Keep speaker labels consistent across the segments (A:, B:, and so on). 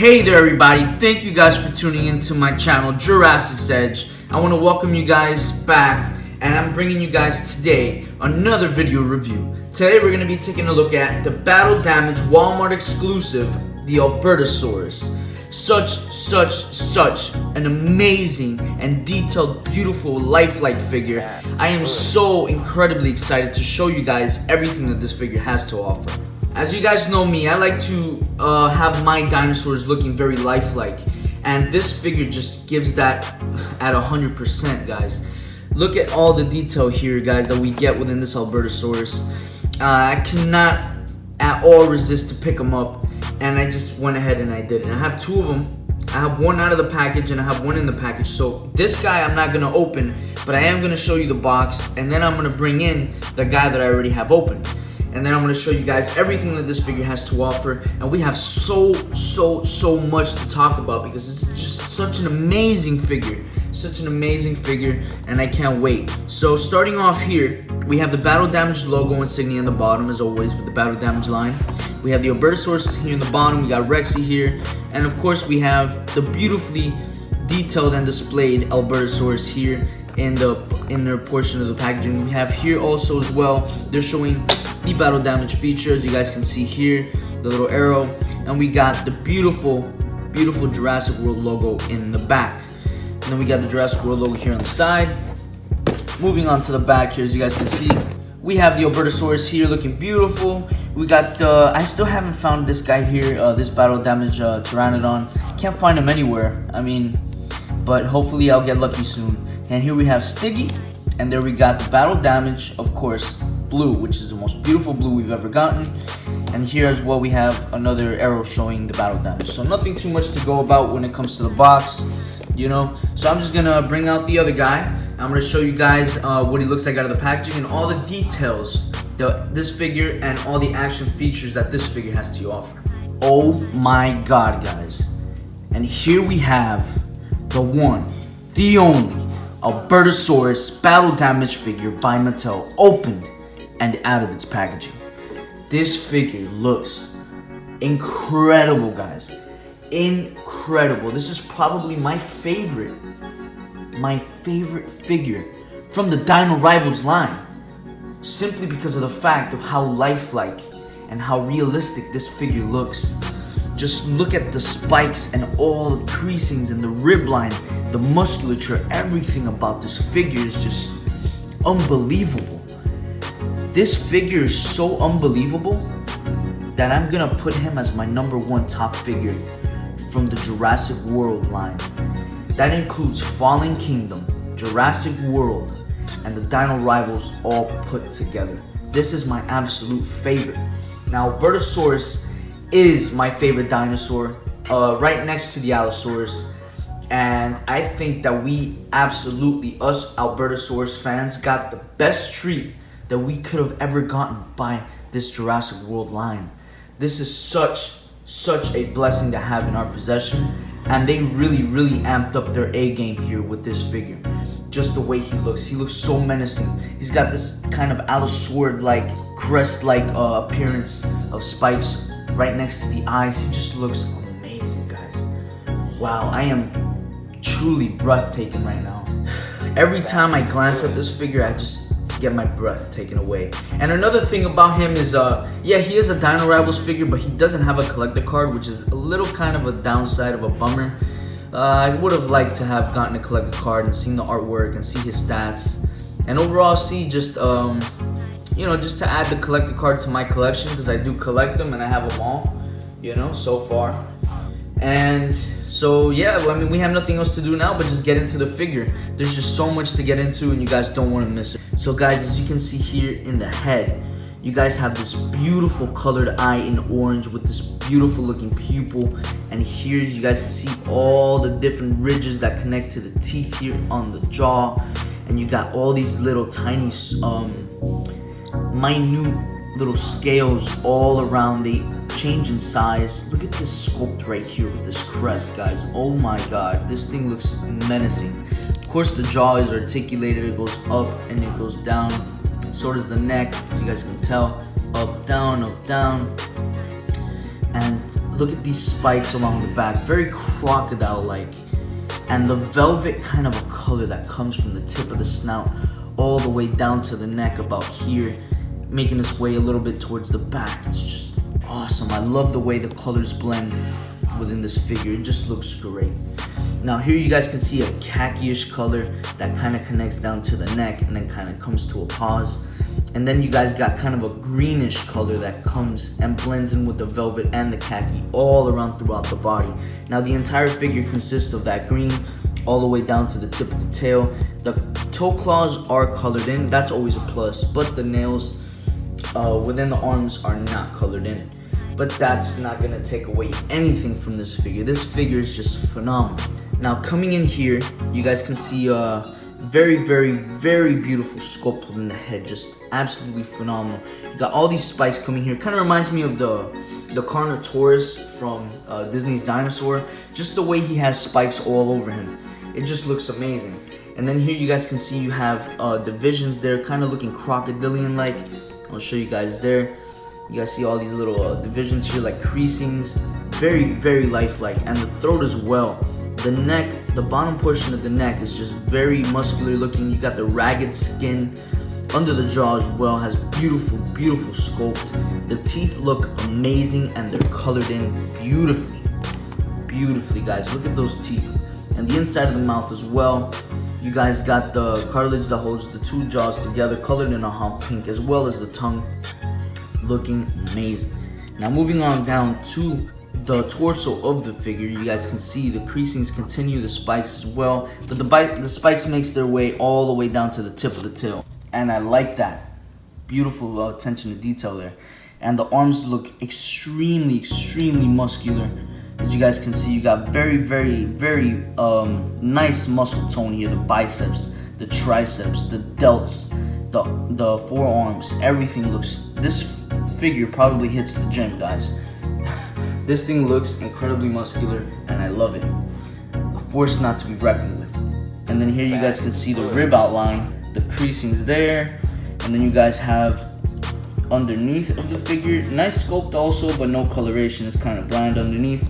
A: Hey there everybody, thank you guys for tuning into my channel Jurassic's Edge. I want to welcome you guys back, and I'm bringing you guys today another video review. Today we're going to be taking a look at the Battle Damage Walmart exclusive, the Albertosaurus. Such an amazing and detailed, beautiful, lifelike figure. I am so incredibly excited to show you guys everything that this figure has to offer. As you guys know me, I like to have my dinosaurs looking very lifelike, and this figure just gives that at 100%, guys. Look at all the detail here, guys, that we get within this Albertosaurus. I cannot at all resist to pick them up, and I just went ahead and I did it. I have two of them. I have one out of the package and I have one in the package. So this guy I'm not gonna open, but I am gonna show you the box, and then I'm gonna bring in the guy that I already have opened. And then I'm going to show you guys everything that this figure has to offer. And we have so much to talk about, because it's just such an amazing figure. Such an amazing figure, and I can't wait. So starting off here, we have the Battle Damage logo insignia in the bottom, as always, with the Battle Damage line. We have the Albertosaurus here in the bottom. We got Rexy here. And of course we have the beautifully detailed and displayed Albertosaurus here in the inner portion of the packaging. We have here also as well, they're showing the Battle Damage features. You guys can see here the little arrow, and we got the beautiful Jurassic World logo in the back, and then we got the Jurassic World logo here on the side. Moving on to the back here, as you guys can see, we have the Albertosaurus here looking beautiful. We got the, I still haven't found this guy here, this Battle Damage Pteranodon. Can't find him anywhere, I mean, but hopefully I'll get lucky soon. And here we have Stiggy, and there we got the Battle Damage, of course, blue, which is the most beautiful blue we've ever gotten. And here as well we have another arrow showing the Battle Damage. So nothing too much to go about when it comes to the box, you know. So I'm just gonna bring out the other guy. I'm gonna show you guys what he looks like out of the packaging and all the details, this figure and all the action features that this figure has to offer. Oh my god, guys. And here we have the one, the only Albertosaurus Battle Damage figure by Mattel, opened and out of its packaging. This figure looks incredible, guys. Incredible. This is probably my favorite figure from the Dino Rivals line, simply because of the fact of how lifelike and how realistic this figure looks. Just look at the spikes and all the creasings and the rib line, the musculature, everything about this figure is just unbelievable. This figure is so unbelievable that I'm gonna put him as my #1 top figure from the Jurassic World line. That includes Fallen Kingdom, Jurassic World, and the Dino Rivals all put together. This is my absolute favorite. Now, Albertosaurus is my favorite dinosaur, right next to the Allosaurus. And I think that we absolutely, us Albertosaurus fans, got the best treat that we could have ever gotten by this Jurassic World line. This is such a blessing to have in our possession, and they really amped up their A game here with this figure. Just the way he looks so menacing. He's got this kind of Allosaurus-like, crest-like appearance of spikes right next to the eyes. He just looks amazing, guys. Wow, I am truly breathtaking right now. Every time I glance at this figure, I just get my breath taken away. And another thing about him is, yeah, he is a Dino Rivals figure, but he doesn't have a collector card, which is a little kind of a downside of a bummer. I would have liked to have gotten a collector card and seen the artwork and see his stats, and overall see just, you know, just to add the collector card to my collection, because I do collect them and I have them all, you know, so far. And so yeah, I mean, we have nothing else to do now but just get into the figure. There's just so much to get into, and you guys don't want to miss it. So guys, as you can see here in the head, you guys have this beautiful colored eye in orange with this beautiful looking pupil, and here you guys can see all the different ridges that connect to the teeth here on the jaw, and you got all these little tiny minute little scales all around. They change in size. Look at this sculpt right here with this crest, guys. Oh my god, this thing looks menacing. Of course the jaw is articulated, it goes up and it goes down. So does the neck, as you guys can tell. Up, down, and look at these spikes along the back, very crocodile-like. And the velvet kind of a color that comes from the tip of the snout all the way down to the neck about here, making its way a little bit towards the back. It's just awesome. I love the way the colors blend within this figure. It just looks great. Now here you guys can see a khaki-ish color that kind of connects down to the neck and then kind of comes to a pause. And then you guys got kind of a greenish color that comes and blends in with the velvet and the khaki all around throughout the body. Now the entire figure consists of that green all the way down to the tip of the tail. The toe claws are colored in, that's always a plus, but the nails within the arms are not colored in. But that's not gonna take away anything from this figure. This figure is just phenomenal. Now coming in here, you guys can see very, very, very beautiful sculpt within the head, just absolutely phenomenal. You got all these spikes coming here. Kind of reminds me of the Carnotaurus from Disney's Dinosaur. Just the way he has spikes all over him. It just looks amazing. And then here you guys can see you have divisions there, kind of looking crocodilian-like. I'll show you guys there. You guys see all these little divisions here, like creasings. Very, very lifelike. And the throat as well. The neck, the bottom portion of the neck is just very muscular looking. You got the ragged skin under the jaw as well, has beautiful, beautiful sculpt. The teeth look amazing and they're colored in beautifully. Beautifully, guys. Look at those teeth. And the inside of the mouth as well. You guys got the cartilage that holds the two jaws together, colored in a hot pink, as well as the tongue, looking amazing. Now moving on down to the torso of the figure, you guys can see the creasings continue, the spikes as well, but the spikes makes their way all the way down to the tip of the tail, and I like that. Beautiful attention to detail there. And the arms look extremely, extremely muscular. As you guys can see, you got very, very, very nice muscle tone here. The biceps, the triceps, the delts, the forearms, everything looks, this figure probably hits the gym, guys. This thing looks incredibly muscular and I love it. A force not to be reckoned with. And then here you guys can see the rib outline, the creasings there, and then you guys have underneath of the figure, nice sculpt also, but no coloration. It's kind of bland underneath,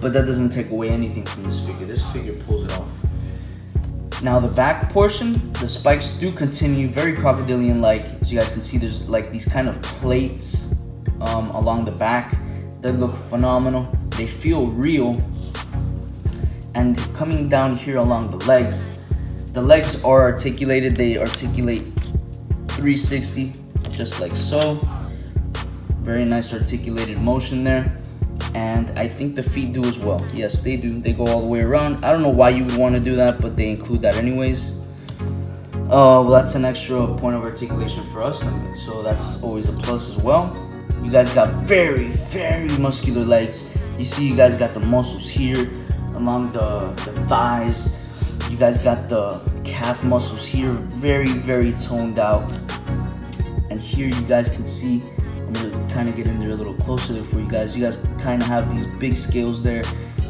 A: but that doesn't take away anything from this figure. This figure pulls it off. Now the back portion, the spikes do continue, very crocodilian-like. As you guys can see, there's like these kind of plates along the back that look phenomenal. They feel real. And coming down here along the legs are articulated. They articulate 360, just like so. Very nice articulated motion there. And I think the feet do as well. Yes, they do. They go all the way around. I don't know why you would want to do that, but they include that anyways. Well, that's an extra point of articulation for us, so that's always a plus as well. You guys got very, very muscular legs. You see you guys got the muscles here along the thighs. You guys got the calf muscles here, very, very toned out. And here you guys can see, I'm gonna kind of get in there a little closer there for you guys. You guys kind of have these big scales there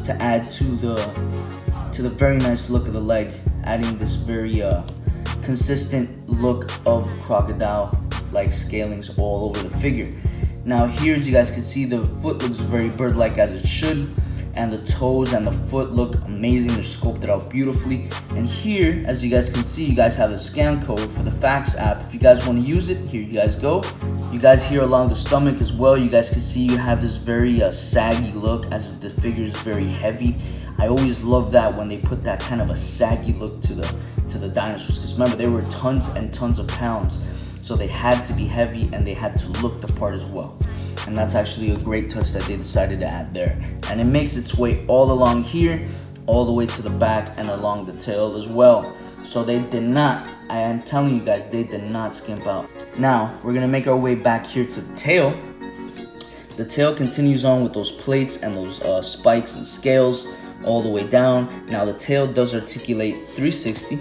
A: to add to the very nice look of the leg, adding this very consistent look of crocodile-like scalings all over the figure. Now here, as you guys can see, the foot looks very bird-like as it should, and the toes and the foot look amazing. They're sculpted out beautifully. And here, as you guys can see, you guys have the scan code for the Fax app. If you guys want to use it, here you guys go. You guys here along the stomach as well, you guys can see you have this very saggy look, as if the figure is very heavy. I always love that when they put that kind of a saggy look to the dinosaurs, because remember, they were tons and tons of pounds, so they had to be heavy and they had to look the part as well. And that's actually a great touch that they decided to add there. And it makes its way all along here, all the way to the back and along the tail as well. So they did not, I am telling you guys, they did not skimp out. Now, we're gonna make our way back here to the tail. The tail continues on with those plates and those spikes and scales all the way down. Now the tail does articulate 360.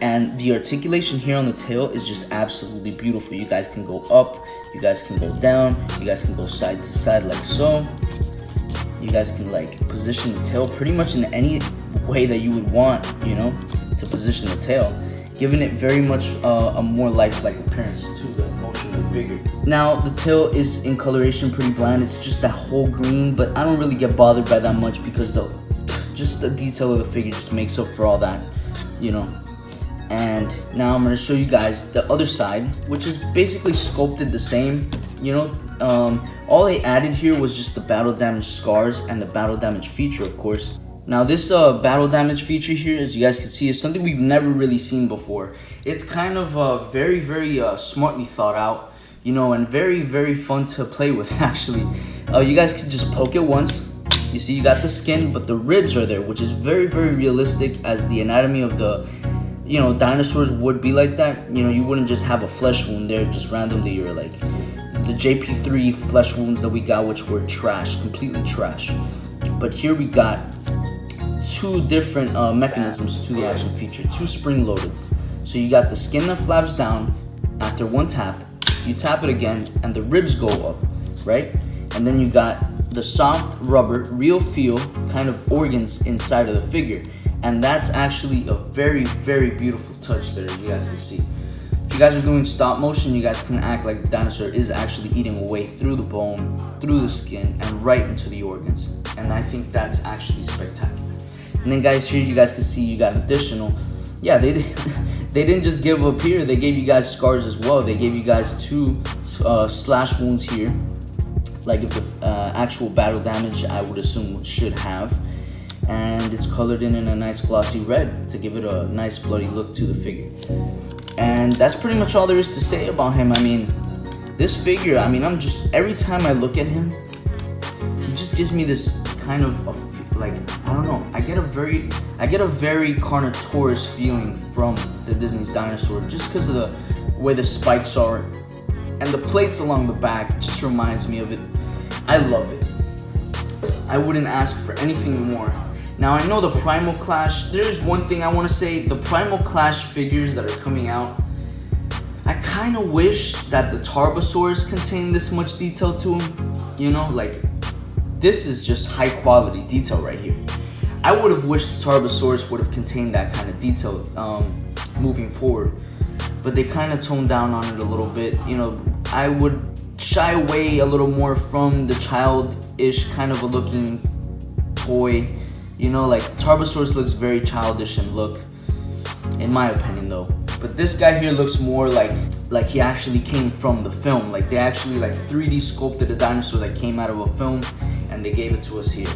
A: And the articulation here on the tail is just absolutely beautiful. You guys can go up, you guys can go down, you guys can go side to side like so. You guys can like position the tail pretty much in any way that you would want, you know, to position the tail, giving it very much a more lifelike appearance to the motion of the figure. Now the tail is in coloration pretty bland. It's just that whole green, but I don't really get bothered by that much because just the detail of the figure just makes up for all that, you know. And now I'm going to show you guys the other side, which is basically sculpted the same, you know. All they added here was just the battle damage scars and the battle damage feature, of course. Now this battle damage feature here, as you guys can see, is something we've never really seen before. It's kind of very smartly thought out, you know, and very fun to play with actually. You guys can just poke it once. You see you got the skin, but the ribs are there, which is very realistic, as the anatomy of the, you know, dinosaurs would be like that. You know, you wouldn't just have a flesh wound there just randomly, or like the JP3 flesh wounds that we got, which were trash, completely trash. But here we got two different mechanisms to the action feature, two spring loadeds. So you got the skin that flaps down after one tap, you tap it again, and the ribs go up, right? And then you got the soft rubber, real feel kind of organs inside of the figure. And that's actually a very beautiful touch there, you guys can see. If you guys are doing stop motion, you guys can act like the dinosaur is actually eating away through the bone, through the skin, and right into the organs. And I think that's actually spectacular. And then guys, here you guys can see you got additional, yeah, they didn't just give up here, they gave you guys scars as well. They gave you guys two slash wounds here, like if the actual battle damage I would assume should have. And it's colored in a nice glossy red to give it a nice bloody look to the figure. And that's pretty much all there is to say about him. I mean, this figure, I mean, every time I look at him, he just gives me this kind of like, I don't know, I get a very Carnotaurus feeling from the Disney's dinosaur, just because of the way the spikes are and the plates along the back. It just reminds me of it. I love it. I wouldn't ask for anything more. Now I know the Primal Clash, there's one thing I want to say, the Primal Clash figures that are coming out, I kind of wish that the Tarbosaurus contained this much detail to him, you know, like this is just high quality detail right here. I would have wished the Tarbosaurus would have contained that kind of detail moving forward, but they kind of toned down on it a little bit. You know, I would shy away a little more from the childish kind of a looking toy. You know, like the Tarbosaurus looks very childish in look, in my opinion though. But this guy here looks more like he actually came from the film. Like they actually like 3D sculpted a dinosaur that came out of a film and they gave it to us here.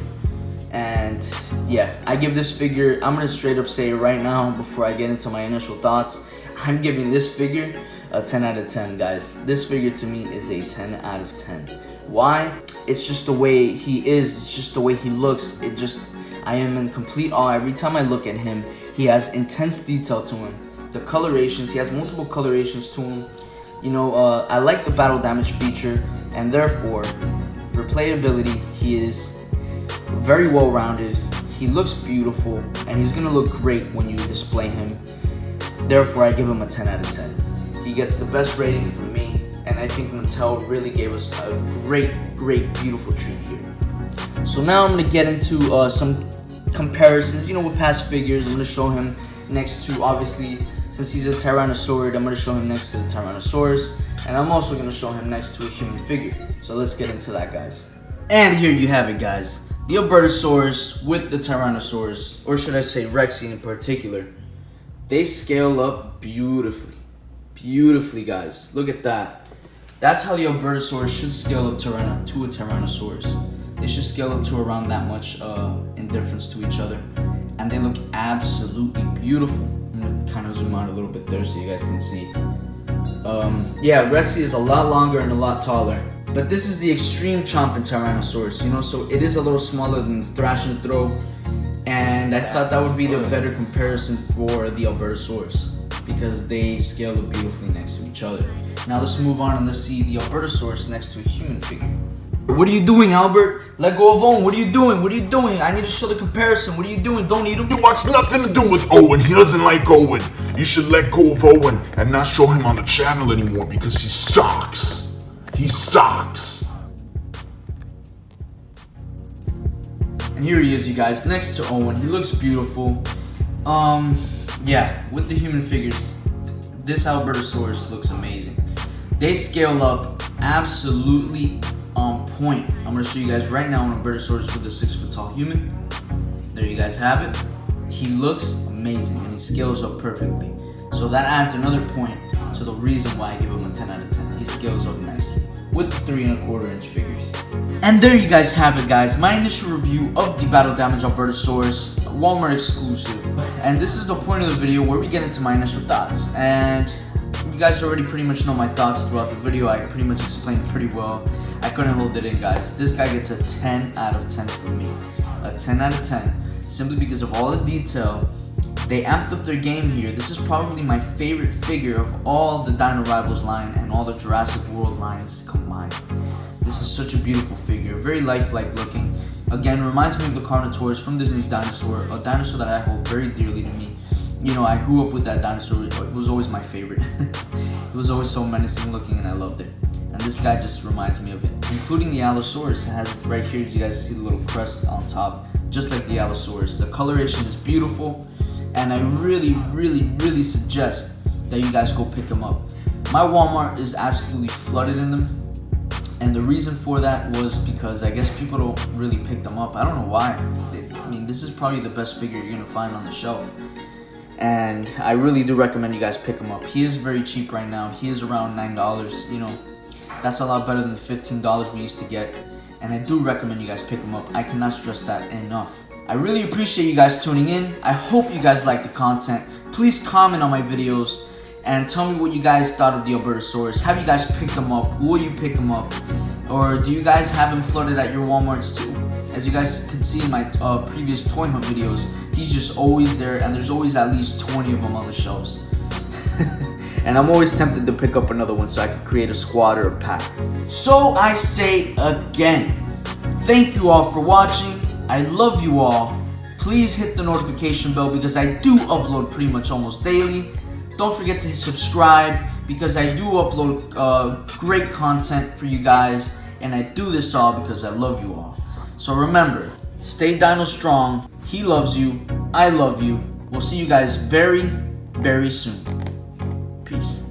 A: And yeah, I give this figure, I'm gonna straight up say it right now before I get into my initial thoughts, I'm giving this figure a 10 out of 10, guys. This figure to me is a 10 out of 10. Why? It's just the way he is, it's just the way he looks. I am in complete awe every time I look at him. He has intense detail to him. The colorations, he has multiple colorations to him. You know, I like the battle damage feature, and therefore, for playability, he is very well rounded. He looks beautiful, and he's gonna look great when you display him. Therefore, I give him a 10 out of 10. He gets the best rating from me, and I think Mattel really gave us a great, beautiful treat here. So now I'm gonna get into some comparisons, you know, with past figures. I'm gonna show him next to, obviously, since he's a Tyrannosaurid, I'm gonna show him next to the Tyrannosaurus, and I'm also gonna show him next to a human figure. So let's get into that, guys. And here you have it, guys. The Albertosaurus with the Tyrannosaurus, or should I say Rexy in particular. They scale up beautifully. Beautifully, guys. Look at that. That's how the Albertosaurus should scale up to a Tyrannosaurus. They should scale up to around that much in difference to each other. And they look absolutely beautiful. I'm gonna kind of zoom out a little bit there so you guys can see. Yeah, Rexy is a lot longer and a lot taller. But this is the extreme chomping Tyrannosaurus, you know, so it is a little smaller than the Thrash and Throw. And I thought that would be the better comparison for the Albertosaurus, because they scale up beautifully next to each other. Now let's move on and let's see the Albertosaurus next to a human figure. What are you doing, Albert? Let go of Owen. What are you doing? What are you doing? I need to show the comparison. What are you doing? Don't eat him.
B: It wants nothing to do with Owen. He doesn't like Owen. You should let go of Owen and not show him on the channel anymore because he sucks. He sucks.
A: And here he is, you guys, next to Owen. He looks beautiful. Yeah, with the human figures, this Albertosaurus looks amazing. They scale up absolutely on point. I'm gonna show you guys right now an Albertosaurus with a 6-foot tall human. There you guys have it. He looks amazing and he scales up perfectly. So that adds another point to the reason why I give him a 10 out of 10. He scales up nicely with the 3¼ inch figures. And there you guys have it, guys. My initial review of the Battle Damage Albertosaurus, Walmart exclusive. And this is the point of the video where we get into my initial thoughts. And you guys already pretty much know my thoughts throughout the video. I pretty much explained pretty well. I couldn't hold it in, guys. This guy gets a 10 out of 10 from me. A 10 out of 10. Simply because of all the detail. They amped up their game here. This is probably my favorite figure of all the Dino Rivals line and all the Jurassic World lines combined. This is such a beautiful figure, very lifelike looking. Again, reminds me of the Carnotaurus from Disney's Dinosaur, a dinosaur that I hold very dearly to me. You know, I grew up with that dinosaur. It was always my favorite. It was always so menacing looking and I loved it. And this guy just reminds me of it. Including the Allosaurus. It has right here, you guys see the little crest on top, just like the Allosaurus. The coloration is beautiful. And I really suggest that you guys go pick them up. My Walmart is absolutely flooded in them. And the reason for that was because I guess people don't really pick them up. I don't know why. I mean, this is probably the best figure you're gonna find on the shelf. And I really do recommend you guys pick him up. He is very cheap right now. He is around $9. You know, that's a lot better than the $15 we used to get. And I do recommend you guys pick him up. I cannot stress that enough. I really appreciate you guys tuning in. I hope you guys like the content. Please comment on my videos and tell me what you guys thought of the Albertosaurus. Have you guys picked them up? Will you pick them up? Or do you guys have him flooded at your Walmarts too? As you guys can see in my previous toy hunt videos, he's just always there and there's always at least 20 of them on the shelves. And I'm always tempted to pick up another one so I can create a squad or a pack. So I say again, thank you all for watching. I love you all. Please hit the notification bell because I do upload pretty much almost daily. Don't forget to subscribe because I do upload great content for you guys. And I do this all because I love you all. So remember, stay Dino strong. He loves you. I love you. We'll see you guys very soon. Peace.